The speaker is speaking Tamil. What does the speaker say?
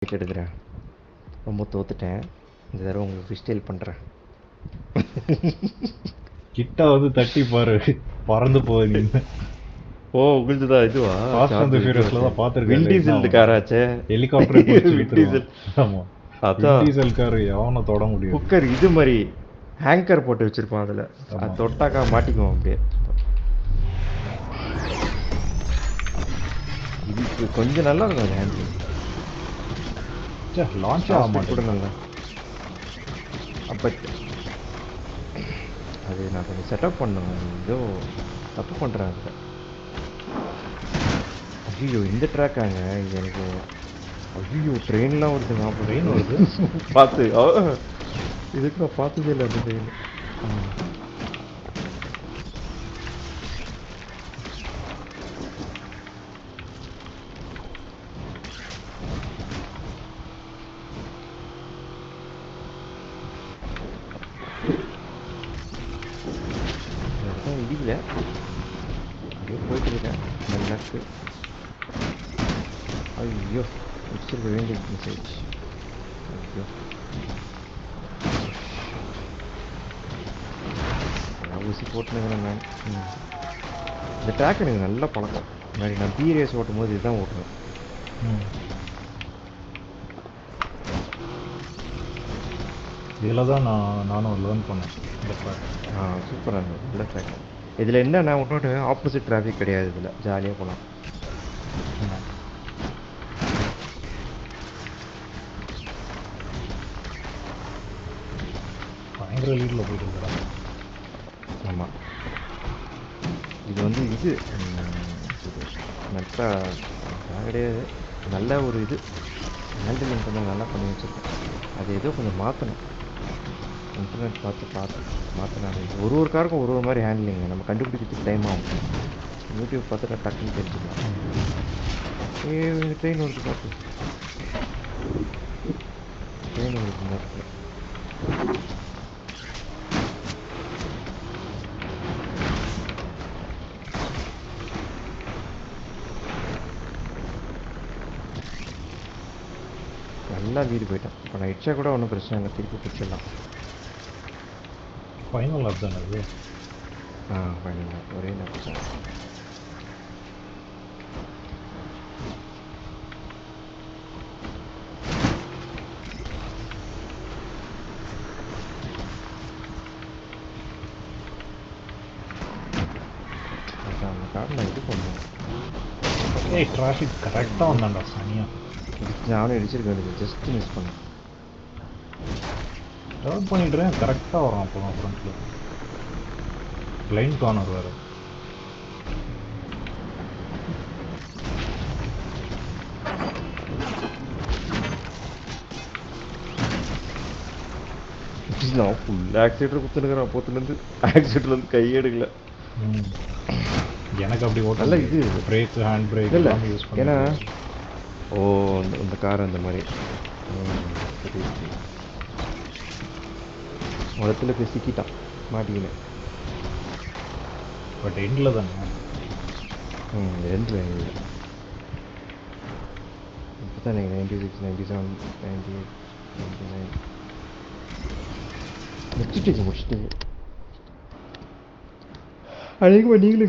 ஃபைட் எடுக்கிறேன். ரொம்ப தோத்துட்டேன். இந்த தடவை உங்களுக்கு ஃப்ரீஸ்டைல் பண்ணுறேன். கிட்ட வந்து தட்டி பாரு, பறந்து போகுது நீங்க. ஓ உங்களுது தான் இதுவா? ஃபாஸ்ட் அண்ட் ஃபியூரியஸ்ல தான் வின் டீசல் பார்த்துருக்கேன். காராச்சே. ஹெலிகாப்டர் பிடிச்சி வின் டீசல். ஆமா, வின் அதான் டீசல் கார் எவனை தொட முடியாது. குக்கர் இது மாதிரி ஹேங்கர் போட்டு வச்சிருப்பான் அதில். அது தொட்டாக்கா மாட்டிக்குவோம் அப்படியே. இது கொஞ்சம் நல்லா இருக்கும் அது ஹேண்டில். லான்ச் ஆக மாட்டேன் கூட நல்லா. பட் அது நான் கொஞ்சம் செட்டப் பண்ணணும். ஏதோ தப்பு பண்ணுறேன் அதில். ஐயோ இந்த ட்ராக்காங்க இது எனக்கு. ஐயோ ட்ரெயின்லாம் வருதுங்க. ட்ரெயின் வருது பார்த்து இதுக்கு நான் பார்த்ததே இல்லை அந்த ட்ரெயின். இடிக்கல, அப்படியே போயிட்டு இருக்கேன் நல்லாக்கு. ஐயோ வச்சிருக்க வேண்டிய மெசேஜ். ஐயோ ஊசி போட்டுனுக்கிறேன் நான். இந்த ட்ராக் எனக்கு நல்ல பழக்கம். முன்னாடி நான் பி ரேஸ் ஓட்டும் போது இதுதான் ஓட்டுவேன். இதில் தான் நானும் லேர்ன் பண்ணேன் இந்த ட்ராக். சூப்பராக இருந்தது, நல்ல ட்ராக். இதில் என்னன்னா ஒன்னோட ஆப்போசிட் டிராஃபிக் கிடையாது. இதில் ஜாலியாக போகலாம். பயங்கர லீடில் போயிட்டு இருக்கிறேன். ஆமாம், இது வந்து இது மெட்ரா கிடையாது. நல்ல ஒரு இது ஹேண்டிலிங் கொஞ்சம் நல்லா பண்ணி வச்சுருக்கேன். அது ஏதோ கொஞ்சம் மாற்றணும். இன்டர்நெட் பார்த்து மாற்றினாங்க. ஒரு காருக்கும் ஒரு மாதிரி ஹேண்ட்லிங் நம்ம கண்டுபிடிக்கிறதுக்கு டைம் ஆகும். யூடியூப் பார்த்துட்டா டக்குன்னு தெரிஞ்சுக்கலாம். ட்ரெயின் வருது பார்த்து. ட்ரெயின் வருது நேரத்தில். நல்லா வீடு போயிட்டேன். இப்போ நான் இட்சா கூட ஒன்றும் பிரச்சனை இல்லை, திருப்பி பிடிச்சிடலாம். ஃபைனல் லேப் தானே அது? ஃபைனல் லேப், ஒரே லேப் தான். அந்த கார் நான் இது பண்ணுவேன். டிராஃபிக் கரெக்டாக வந்தாண்டா சனியா. நானும் இடிச்சிருக்க வேண்டியது, ஜஸ்ட் மிஸ் பண்ணேன். டர்ன் பண்ணிடுறேன், கரெக்டாக வரும். அப்போ தான் ஃப்ரண்ட்டில் லைன் கார்னர் வேறு. நான் ஃபுல் ஆக்சிடென்ட் குத்துனுக்கிறேன். அப்போத்துலேருந்து ஆக்சிடென்ட்லேருந்து கையே எடுக்கல. எனக்கு அப்படி ஓட்ட நல்ல இது பிரேக், ஹேண்ட் பிரேக் இல்லை யூஸ் பண்ணி. ஏன்னா இந்த கார் அந்த மாதிரி முதத்துல போய் சிக்கிட்டான், மாட்டிக்கினேன். பட் எண்டில் தானே. எண்டில் இல்லை. இப்போ தான் எனக்கு 96, 97, 98, 99 முடிச்சுட்டு அதிகமாக நீங்களும்